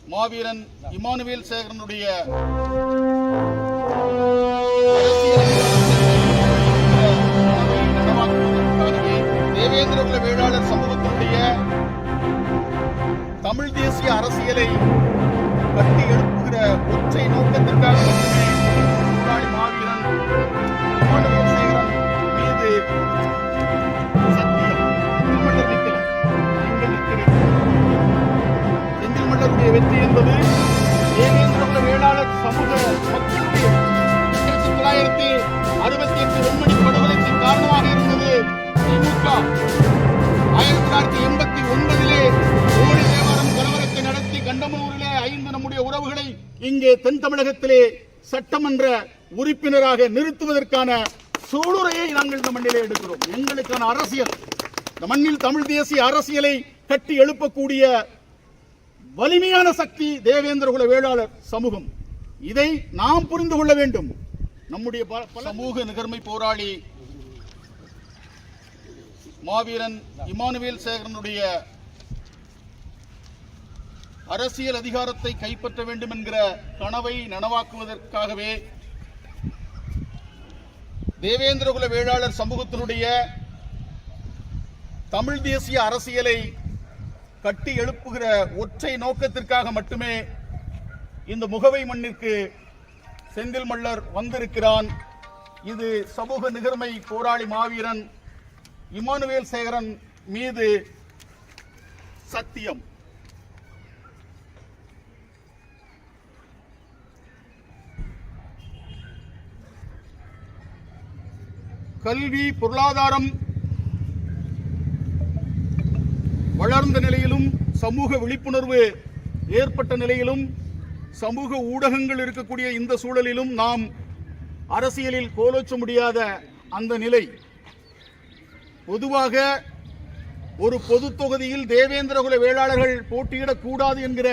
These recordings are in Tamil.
மாவீரன் இமானுவேல் சேகரனுடைய தேவேந்திரகுல வேளாளர் சமூகத்தினுடைய தமிழ் தேசிய அரசியலை கட்டி எழுப்புகிற ஒற்றை நோக்கத்திற்காக மட்டுமே போராளி மாவீரன் இமானுவேல் சேகரன் மீது சத்தியம் செந்தில்மல்லர் நிற்கல, நீங்கள் நிற்கிறீர்கள். செந்தில்மல்லருடைய வெற்றி என்பது தேவேந்திரகுல வேளாளர் சமூக மக்களுடைய 1968 வெண்மணி படுகொலைக்கு காரணமாக இருந்தது திமுக. 1989 ஓடி தேவாரம் கலவரத்தை நடத்தி கண்டமனூரிலே 5 நம்முடைய உறவுகளை இங்கே தென் தமிழகத்திலே சட்டமன்ற உறுப்பினராக நிறுத்துவதற்கான சூளுரையை நாங்கள் இந்த மண்ணிலே எடுக்கிறோம். எங்களுக்கான அரசியல், இந்த மண்ணில் தமிழ் தேசிய அரசியலை கட்டி எழுப்பக்கூடிய வலிமையான சக்தி தேவேந்திரகுல வேளாளர் சமூகம். இதை நாம் புரிந்து கொள்ள வேண்டும். நம்முடைய சமூக நிகர்மை போராளி மாவீரன் இமானுவேல் சேகரனுடைய அரசியல் அதிகாரத்தை கைப்பற்ற வேண்டும் என்கிற கனவை நனவாக்குவதற்காகவே தேவேந்திரகுல வேளாளர் சமூகத்தினுடைய தமிழ் தேசிய அரசியலை கட்டி எழுப்புகிற ஒற்றை நோக்கத்திற்காக மட்டுமே இந்த முகவை மண்ணிற்கு செந்தில்மல்லர் வந்திருக்கிறான். இது சமூக நிகர்மை போராளி மாவீரன் இமானுவேல் சேகரன் மீது சத்தியம். கல்வி பொருளாதாரம் வளர்ந்த நிலையிலும் சமூக விழிப்புணர்வு ஏற்பட்ட நிலையிலும் சமூக ஊடகங்கள் இருக்கக்கூடிய இந்த சூழலிலும் நாம் அரசியலில் கோலோச்ச முடியாத அந்த நிலை. பொதுவாக ஒரு பொது தொகுதியில் தேவேந்திரகுல வேளாளர்கள் போட்டியிடக்கூடாது என்கிற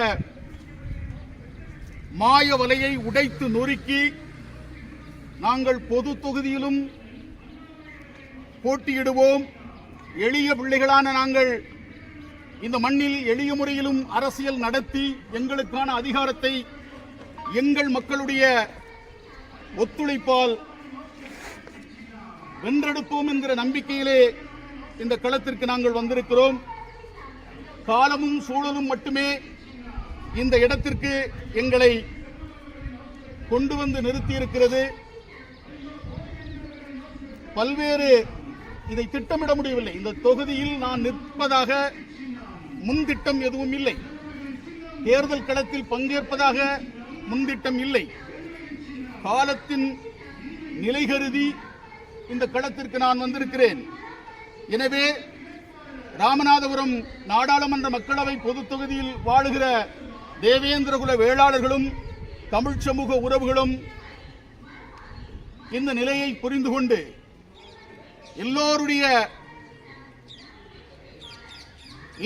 மாய வலையை உடைத்து நொறுக்கி நாங்கள் பொது தொகுதியிலும் போட்டியிடுவோம், எளிய பிள்ளைகளான நாங்கள் இந்த மண்ணில் எளிய முறையிலும் அரசியல் நடத்தி எங்களுக்கான அதிகாரத்தை எங்கள் மக்களுடைய ஒத்துழைப்பால் வென்றெடுப்போம் என்கிற நம்பிக்கையிலே இந்த களத்திற்கு நாங்கள் வந்திருக்கிறோம். காலமும் சூழலும் மட்டுமே இந்த இடத்திற்கு எங்களை கொண்டு வந்து நிறுத்தியிருக்கிறது. பல்வேறு இதை திட்டமிட முடியவில்லை. இந்த தொகுதியில் நான் நிற்பதாக முன்திட்டம் எதுவும் இல்லை. தேர்தல் களத்தில் பங்கேற்பதாக முன்திட்டம் இல்லை. காலத்தின் நிலை கருதி இந்த களத்திற்கு நான் வந்திருக்கிறேன். எனவே ராமநாதபுரம் நாடாளுமன்ற மக்களவை பொது தொகுதியில் வாழுகிற தேவேந்திரகுல வேளாளர்களும் தமிழ் சமூக உறவுகளும் இந்த நிலையை புரிந்து கொண்டு எல்லோருடைய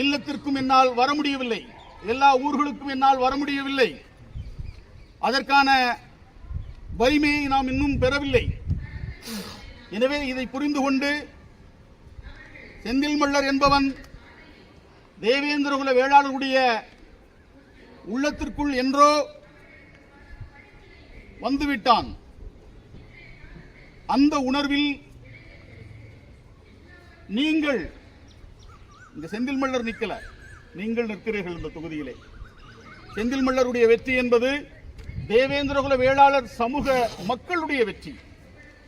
இல்லத்திற்கும் என்னால் வர முடியவில்லை, எல்லா ஊர்களுக்கும் என்னால் வர முடியவில்லை. அதற்கான வலிமையை நாம் இன்னும் பெறவில்லை. எனவே இதை புரிந்து கொண்டு செந்தில்மல்லர் என்பவன் தேவேந்திரகுல வேளாளர்களுடைய உள்ளத்திற்குள் என்றோ வந்துவிட்டான். அந்த உணர்வில் நீங்கள் இந்த செந்தில்மல்லர் நிற்கல, நீங்கள் நிற்கிறீர்கள் இந்த தொகுதியிலே. செந்தில்மல்லருடைய வெற்றி என்பது தேவேந்திரகுல வேளாளர் சமூக மக்களுடைய வெற்றி.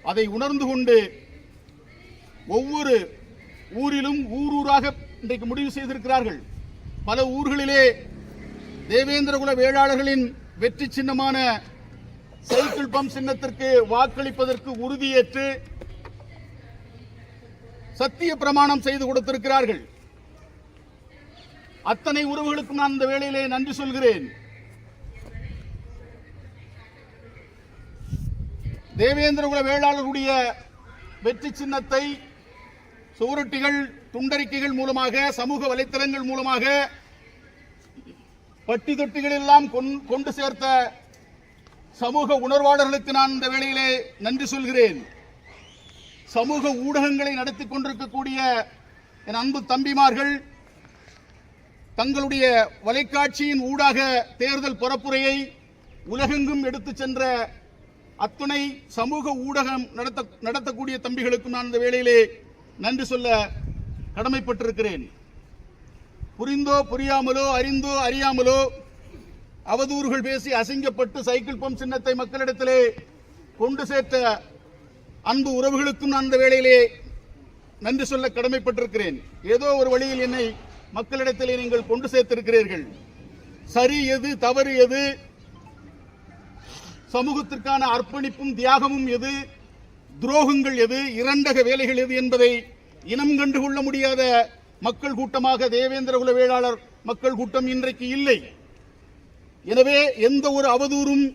அதை உணர்ந்து கொண்டு ஒவ்வொரு ஊரிலும் ஊரூராக இன்றைக்கு முடிவு செய்திருக்கிறார்கள். பல ஊர்களிலே தேவேந்திரகுல வேளாளர்களின் வெற்றி சின்னமான சைக்கிள் பம்ப் சின்னத்திற்கு வாக்களிப்பதற்கு உறுதியேற்று சத்திய பிரமாணம் செய்து கொடுத்திருக்கிறார்கள். அத்தனை உறவுகளுக்கும் நான் இந்த வேளையிலே நன்றி சொல்கிறேன். தேவேந்திரகுல வேளாளர்களுடைய வெற்றி சின்னத்தை சுவரொட்டிகள், துண்டறிக்கைகள் மூலமாக, சமூக வலைத்தளங்கள் மூலமாக பட்டி தொட்டிகள் எல்லாம் கொண்டு சேர்த்த சமூக உணர்வாளர்களுக்கு நான் இந்த வேளையிலே நன்றி சொல்கிறேன். சமூக ஊடகங்களை நடத்தி கொண்டிருக்கக்கூடிய என் அன்பு தம்பிமார்கள், தங்களுடைய வலைக்காட்சியின் ஊடாக தேர்தல் பரப்புரையை உலகெங்கும் எடுத்துச் சென்ற அத்துணை சமூக ஊடகம் நடத்தக்கூடிய தம்பிகளுக்கும் நான் இந்த வேளையிலே நன்றி சொல்ல கடமைப்பட்டிருக்கிறேன். புரிந்தோ புரியாமலோ அறிந்தோ அறியாமலோ அவதூறுகள் பேசி அசிங்கப்பட்டு சைக்கிள் பம்ப் சின்னத்தை மக்களிடத்திலே கொண்டு சேர்த்த அன்பு உறவுகளுக்கும் நான் இந்த வேளையிலே நன்றி சொல்ல கடமைப்பட்டிருக்கிறேன். ஏதோ ஒரு வழியில் என்னை மக்களிடத்திலே நீங்கள் கொண்டு சேர்த்திருக்கிறீர்கள். சரி எது, தவறு எது, சமூகத்திற்கான அர்ப்பணிப்பும் தியாகமும் எது, துரோகங்கள் எது, இரண்டக வேலைகள் எது என்பதை இனம் கண்டுகொள்ள முடியாத மக்கள் கூட்டமாக தேவேந்திரகுல வேளாளர் மக்கள் கூட்டம் இன்றைக்கு இல்லை. எனவே எந்த ஒரு அவதூறும்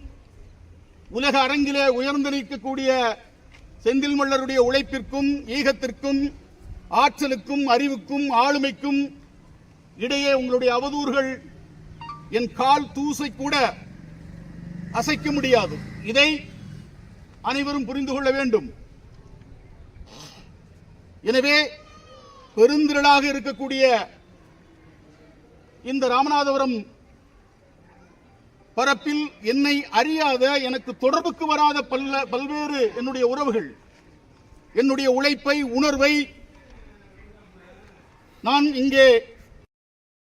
உலக அரங்கிலே உயர்ந்து நிற்கக்கூடிய செந்தில் மல்லருடைய உழைப்பிற்கும் ஈகத்திற்கும் ஆற்றலுக்கும் அறிவுக்கும் ஆளுமைக்கும் இடையே உங்களுடைய அவதூறுகள் என் கால் தூசை கூட அசைக்க முடியாது. இதை அனைவரும் புரிந்து கொள்ள வேண்டும். எனவே பெருந்திரளாக இருக்கக்கூடிய இந்த ராமநாதபுரம் பரப்பில் என்னை அறியாத, எனக்கு தொடர்புக்கு வராத பல்வேறு என்னுடைய உறவுகள் என்னுடைய உழைப்பை, உணர்வை, நான் இங்கே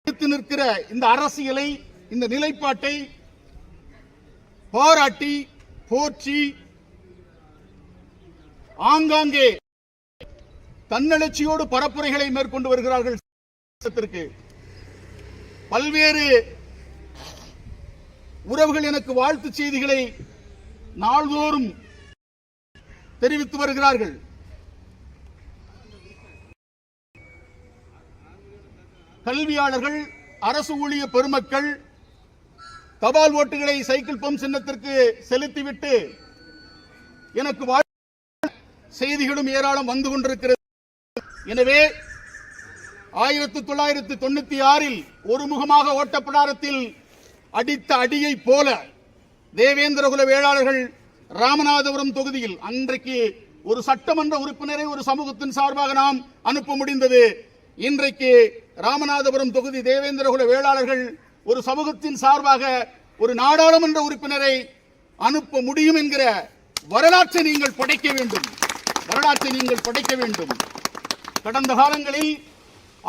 எடுத்து நிற்கிற இந்த அரசியலை, இந்த நிலைப்பாட்டை பாராட்டி போற்றி ஆங்காங்கே தன்னெழுச்சியோடு பரப்புரைகளை மேற்கொண்டு வருகிறார்கள். பல்வேறு உறவுகள் எனக்கு வாழ்த்து செய்திகளை நாள்தோறும் தெரிவித்து வருகிறார்கள். கல்வியாளர்கள், அரசு ஊழிய பெருமக்கள் தபால் ஓட்டுகளை சைக்கிள் பம்ப் சின்னத்திற்கு செலுத்திவிட்டு எனக்கு செய்திகளும் ஏராளம் வந்து கொண்டிருக்கிறது. எனவே 1996 ஒருமுகமாக ஓட்டப்பிடாரத்தில் அடித்த அடியை போல தேவேந்திரகுல வேளாளர்கள் ராமநாதபுரம் தொகுதியில் அன்றைக்கு ஒரு சட்டமன்ற உறுப்பினரை ஒரு சமூகத்தின் சார்பாக நாம் அனுப்ப முடிந்தது. இன்றைக்கு ராமநாதபுரம் தொகுதி தேவேந்திரகுல வேளாளர்கள் ஒரு சமூகத்தின் சார்பாக ஒரு நாடாளுமன்ற உறுப்பினரை அனுப்ப முடியும் என்கிற வரலாற்றை நீங்கள் படைக்க வேண்டும். கடந்த காலங்களில்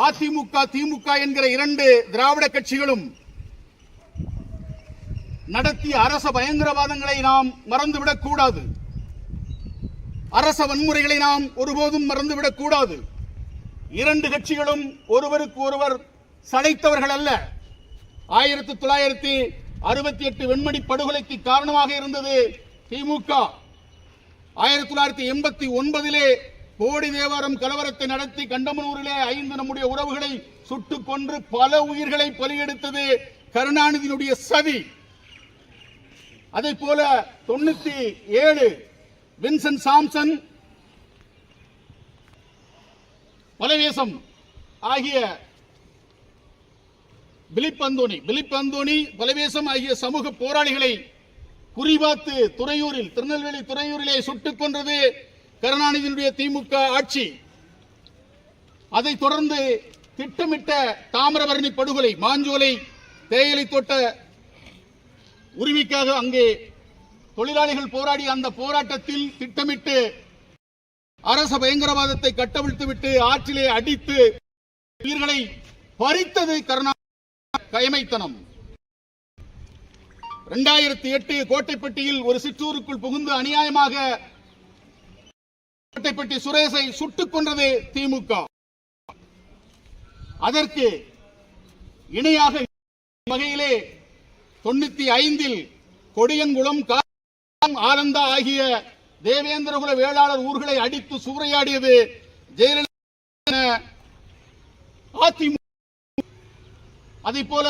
அதிமுக, திமுக என்கிற இரண்டு திராவிட கட்சிகளும் நடத்திய அரச பயங்கரவாதங்களை நாம் மறந்துவிடக் கூடாது. அரச வன்முறைகளை நாம் ஒருபோதும் மறந்துவிடக் கூடாது. இரண்டு கட்சிகளும் ஒருவருக்கு ஒருவர் சளைத்தவர்கள் அல்ல. 1968 வெண்மணி படுகொலைக்கு காரணமாக இருந்தது திமுக. 1989 கோடி தேவாரம் கலவரத்தை நடத்தி கண்டமனூரிலே 5 நம்முடைய உறவுகளை சுட்டுக் கொன்று பல உயிர்களை பலியெடுத்தது கருணாநிதியினுடைய சதி. அதை போல 97 வின்சென்ட் சாம்சன், பலவேசம் ஆகிய பிலிப் அந்தோணி, பலவேசம் ஆகிய சமூக போராளிகளை குறிபார்த்து திருநெல்வேலி துறையூரிலே சுட்டுக் கொன்றது கருணாநிதியினுடைய திமுக ஆட்சி. அதைத் தொடர்ந்து திட்டமிட்ட தாமிரபரணி படுகொலை, மாஞ்சோலை தேயிலை தோட்ட உரிமைக்காக அங்கே தொழிலாளிகள் போராடிய அந்த போராட்டத்தில் திட்டமிட்டு அரச பயங்கரவாதத்தை கட்டவிழ்த்துவிட்டு ஆற்றிலே அடித்து உயிர்களை பறித்தது கருணாநிதி கயமைத்தனம். 2008 கோட்டைப்பட்டியில் ஒரு சிற்றூருக்குள் புகுந்து அநியாயமாக கோட்டைப்பட்டி சுரேஷை சுட்டுக் கொன்றது திமுக. அதற்கு இணையாக வகையிலே 95 கொடியங்குளம், ஆனந்தா ஆகிய தேவேந்திரகுல வேளாளர் ஊர்களை அடித்து சூறையாடியது ஜெயலலிதா அதிமுக. அதை போல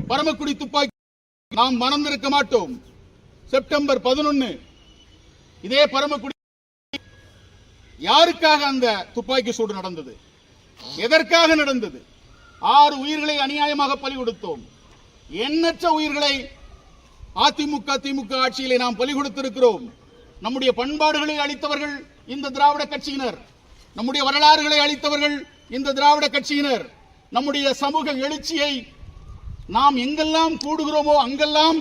பரமக்குடி துப்பாக்கி நாம் மறந்திருக்க மாட்டோம். செப்டம்பர் 11 இதே பரமக்குடி யாருக்காக அந்த துப்பாக்கி சூடு நடந்தது? எதற்காக நடந்தது? 6 உயிர்களை அநியாயமாக பலி கொடுத்தோம். எண்ணற்ற உயிர்களை அதிமுக திமுக ஆட்சியிலே நாம் பலி கொடுத்திருக்கிறோம். நம்முடைய பண்பாடுகளை அளித்தவர்கள் இந்த திராவிட கட்சியினர், நம்முடைய வரலாறுகளை அளித்தவர்கள் இந்த திராவிட கட்சியினர். நம்முடைய சமூக எழுச்சியை நாம் எங்கெல்லாம் கூடுகிறோமோ அங்கெல்லாம்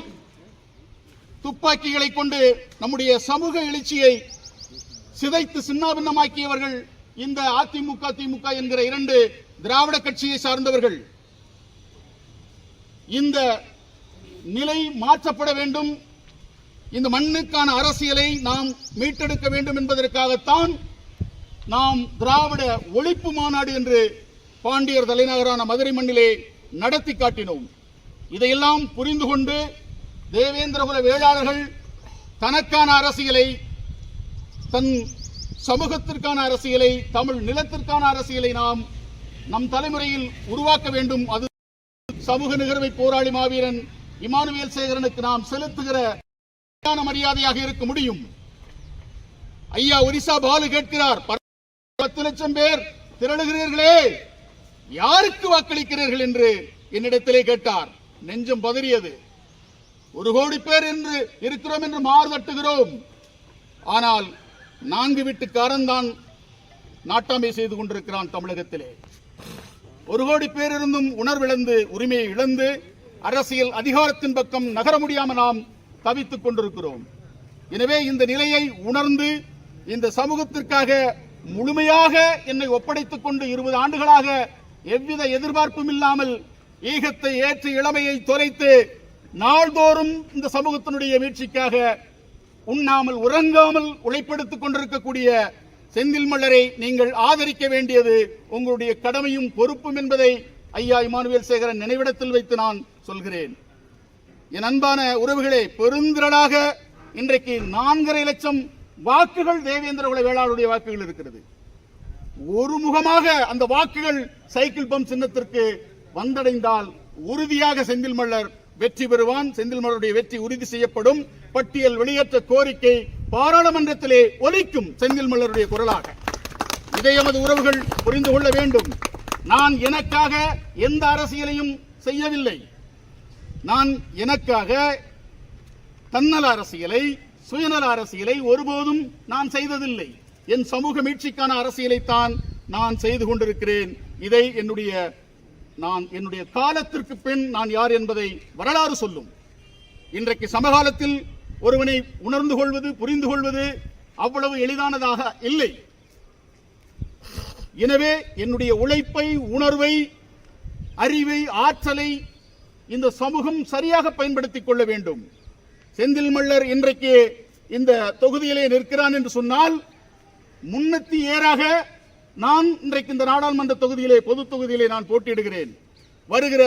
துப்பாக்கிகளை கொண்டு நம்முடைய சமூக எழுச்சியை சிதைத்து சின்னாபின்னமாக்கியவர்கள் இந்த அதிமுக திமுக என்கிற இரண்டு திராவிட கட்சியை சார்ந்தவர்கள். இந்த நிலை மாற்றப்பட வேண்டும். இந்த மண்ணுக்கான அரசியலை நாம் மீட்டெடுக்க வேண்டும் என்பதற்காகத்தான் நாம் திராவிட ஒழிப்பு மாநாடு என்று பாண்டியர் தலைநகரான மதுரை மண்ணிலே நடத்தி காட்டினோம். இதையெல்லாம் புரிந்து கொண்டு தேவேந்திரகுல வேளாளர்கள் தனக்கான அரசியலை, தன் சமூகத்திற்கான அரசியலை, தமிழ் நிலத்திற்கான அரசியலை நாம் நம் தலைமுறையில் உருவாக்க வேண்டும். அது சமூக நிகழ்வை போராளி மாவீரன் இமானுவேல் சேகரனுக்கு நாம் செலுத்துகிற மரியாதையாக இருக்க முடியும். ஐயா ஒரிசா பாலு கேட்கிறார், 10 லட்சம் பேர் திரளுகிறீர்களே, யாருக்கு வாக்களிக்கிறீர்கள் என்று என்னிடத்திலே கேட்டார். நெஞ்சம் பதறியது. 1 கோடி பேர் என்று இருக்கிறோம் என்று மாறுதட்டுகிறோம். ஆனால் 4 வீட்டுக்காரன் தான் நாட்டாமை செய்து கொண்டிருக்கிறான் தமிழகத்திலே. 1 கோடி பேர் இருந்தும் உணர்விழந்து, உரிமையை இழந்து, அரசியல் அதிகாரத்தின் பக்கம் நகர முடியாமல் நாம் தவித்துக் கொண்டிருக்கிறோம். எனவே இந்த நிலையை உணர்ந்து இந்த சமூகத்திற்காக முழுமையாக என்னை ஒப்படைத்துக் கொண்டு 20 ஆண்டுகளாக எவ்வித எதிர்பார்ப்பும் இல்லாமல் ஈகத்தை ஏற்று இளமையை தொலைத்து நாள்தோறும் இந்த சமூகத்தினுடைய மீட்சிக்காக உண்ணாமல் உறங்காமல் உழைப்படுத்திக் கொண்டிருக்கக்கூடிய செந்தில் மல்லரை நீங்கள் ஆதரிக்க வேண்டியது உங்களுடைய கடமையும் பொறுப்பும் என்பதை ஐயா இமானுவேல் சேகரன் நினைவிடத்தில் வைத்து நான் சொல்கிறேன். என் அன்பான உறவுகளே, பெருந்திரளாக இன்றைக்கு 4.5 லட்சம் வாக்குகள் தேவேந்திரகுல வேளாளருடைய வாக்குகள் இருக்கிறது. ஒருமுகமாக அந்த வாக்குகள் சைக்கிள் பம்ப் சின்னத்திற்கு வந்தடைந்தால் உறுதியாக செந்தில் மல்லர் வெற்றி பெறுவான். செந்தில் மல்லருடைய வெற்றி உறுதி செய்யப்படும். பட்டியல் வெளியேற்ற கோரிக்கை பாராளுமன்றத்திலே ஒலிக்கும் செந்தில் மல்லருடைய குரலாக. இதை எமது உறவுகள் புரிந்து கொள்ள வேண்டும். நான் எனக்காக எந்த அரசியலையும் செய்யவில்லை. நான் எனக்காக தன்னல அரசியலை, சுயநல அரசியலை ஒருபோதும் நான் செய்ததில்லை. என் சமூக மீட்சிக்கான அரசியலைத்தான் நான் செய்து கொண்டிருக்கிறேன். இதை என்னுடைய காலத்திற்கு பின் நான் யார் என்பதை வரலாறு சொல்லும். இன்றைக்கு சமகாலத்தில் ஒருவனை உணர்ந்து கொள்வது, புரிந்து கொள்வது அவ்வளவு எளிதானதாக இல்லை. எனவே என்னுடைய உழைப்பை, உணர்வை, அறிவை, ஆற்றலை இந்த சமூகம் சரியாக பயன்படுத்திக் கொள்ள வேண்டும். செந்தில் மல்லர் இன்றைக்கு இந்த தொகுதியிலே நிற்கிறான் என்று சொன்னால் முன்னத்தி ஏறாக நான் இன்றைக்கு இந்த நாடாளுமன்ற தொகுதியிலே, பொது தொகுதியிலே நான் போட்டியிடுகிறேன். வருகிற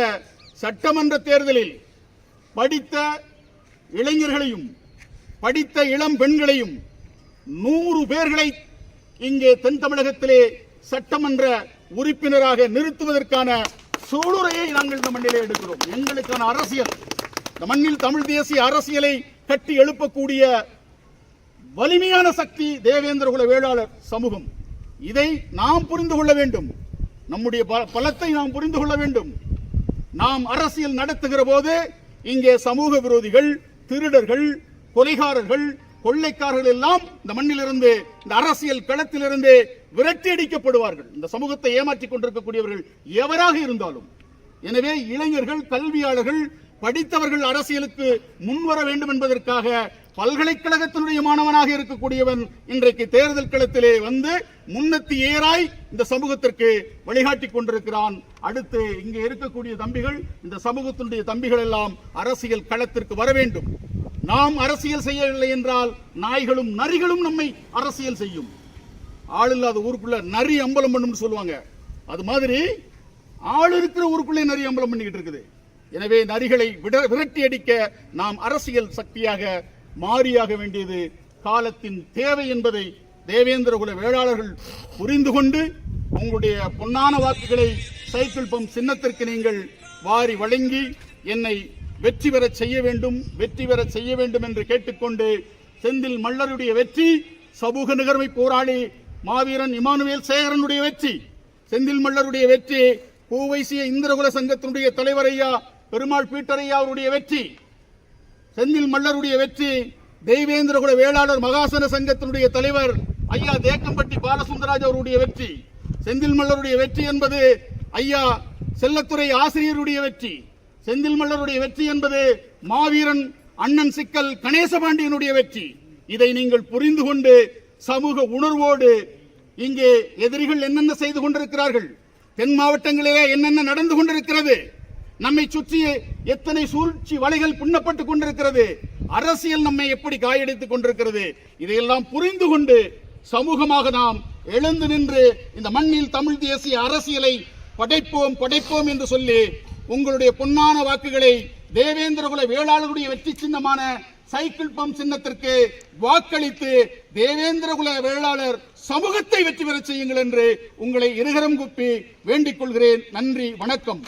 சட்டமன்ற தேர்தலில் படித்த இளைஞர்களையும் படித்த இளம் பெண்களையும் 100 பேர்களை இங்கே தென் தமிழகத்திலே சட்டமன்ற உறுப்பினராக நிறுத்துவதற்கான சூளுரையை நாங்கள் இந்த மண்ணிலே எடுக்கிறோம். எங்களுக்கான அரசியல், இந்த மண்ணில் தமிழ் தேசிய அரசியலை கட்டி எழுப்பக்கூடிய வலிமையான சக்தி தேவேந்திரகுல வேளாளர் சமூகம். இதை நாம் புரிந்து கொள்ள வேண்டும். நம்முடைய பலத்தை நாம் புரிந்து கொள்ள வேண்டும். நாம் அரசியல் நடத்துகிற போது இங்கே சமூக விரோதிகள், திருடர்கள், கொலைகாரர்கள், கொள்ளைக்காரர்கள் எல்லாம் இந்த மண்ணிலிருந்து, இந்த அரசியல் களத்திலிருந்து விரட்டி அடிக்கப்படுவார்கள். இந்த சமூகத்தை ஏமாற்றிக் கொண்டிருக்கக்கூடியவர்கள் எவராக இருந்தாலும். எனவே இளைஞர்கள், கல்வியாளர்கள், படித்தவர்கள் அரசியலுக்கு முன்வர வேண்டும் என்பதற்காக பல்கலைக்கழகத்தினுடைய மாணவனாக இருக்கக்கூடியவன் இன்றைக்கு தேர்தல் களத்திலே வந்து முன்னத்தி ஏறாய் இந்த சமூகத்திற்கு வழிகாட்டிக் கொண்டிருக்கிறான். அடுத்து இங்கே இருக்கக்கூடிய தம்பிகள், இந்த சமூகத்தினுடைய தம்பிகள் எல்லாம் அரசியல் களத்திற்கு வர வேண்டும். நாம் அரசியல் செய்யவில்லை என்றால் நாய்களும் நரிகளும் நம்மை அரசியல் செய்யும். ஆள் இல்லாத ஊருக்குள்ள நரி அம்பலம் பண்ணும் சொல்லுவாங்க. அது மாதிரி ஆள் இருக்கிற ஊருக்குள்ளே நரி அம்பலம் பண்ணிக்கிட்டு இருக்குது. எனவே நரிகளை விரட்டி அடிக்க நாம் அரசியல் சக்தியாக மாறியாக வேண்டியது காலத்தின் தேவை என்பதை தேவேந்திரகுல வேளாளர்கள் புரிந்து கொண்டு உங்களுடைய பொன்னான வாக்குகளை சைக்கிள் பம்ப் சின்னத்திற்கு நீங்கள் வாரி வழங்கி என்னை வெற்றி பெற செய்ய வேண்டும் என்று கேட்டுக்கொண்டு, செந்தில் மல்லருடைய வெற்றி, சமூக நிகழ்வை போராளி மாவீரன் இமானுவேல் சேகரனுடைய வெற்றி, செந்தில் மல்லருடைய வெற்றி, பூவைசிய இந்திரகுல சங்கத்தினுடைய தலைவர் ஐயா பெருமாள் பீட்டரையா அவருடைய வெற்றி, செந்தில் மல்லருடைய வெற்றி, தெய்வேந்திரகுல வேளாளர் மகாசன சங்கத்தினுடைய தலைவர் ஐயா தேக்கம்பட்டி பாலசுந்தராஜ் அவருடைய வெற்றி. செந்தில் மல்லருடைய வெற்றி என்பது ஐயா செல்லத்துறை ஆசிரியருடைய வெற்றி, செந்தில் மல்லருடைய வெற்றி என்பது மாவீரன் அண்ணன் சிக்கல் கணேசபாண்டியனுடைய வெற்றி. இதை நீங்கள் புரிந்து கொண்டு சமூக உணர்வோடு இங்கே எதிரிகள் என்னென்ன செய்து கொண்டிருக்கிறார்கள், தென் மாவட்டங்களிலே என்னென்ன நடந்து கொண்டிருக்கிறது, நம்மை சுற்றி எத்தனை சூழ்ச்சி வலைகள் பின்னப்பட்டுக் கொண்டிருக்கிறது, அரசியல் நம்மை எப்படி காயடித்துக் கொண்டிருக்கிறது, இதையெல்லாம் புரிந்து கொண்டு சமூகமாக நாம் எழுந்து நின்று இந்த மண்ணில் தமிழ் தேசிய அரசியலை படைப்போம் என்று சொல்லி உங்களுடைய பொன்னான வாக்குகளை தேவேந்திரகுல வேளாளருடைய வெற்றி சின்னமான சைக்கிள் பம்ப் சின்னத்திற்கு வாக்களித்து தேவேந்திரகுல வேளாளர் சமூகத்தை வெற்றி பெறச் செய்யுங்கள் என்று உங்களை இருகரம் குப்பி வேண்டிக் கொள்கிறேன். நன்றி, வணக்கம்.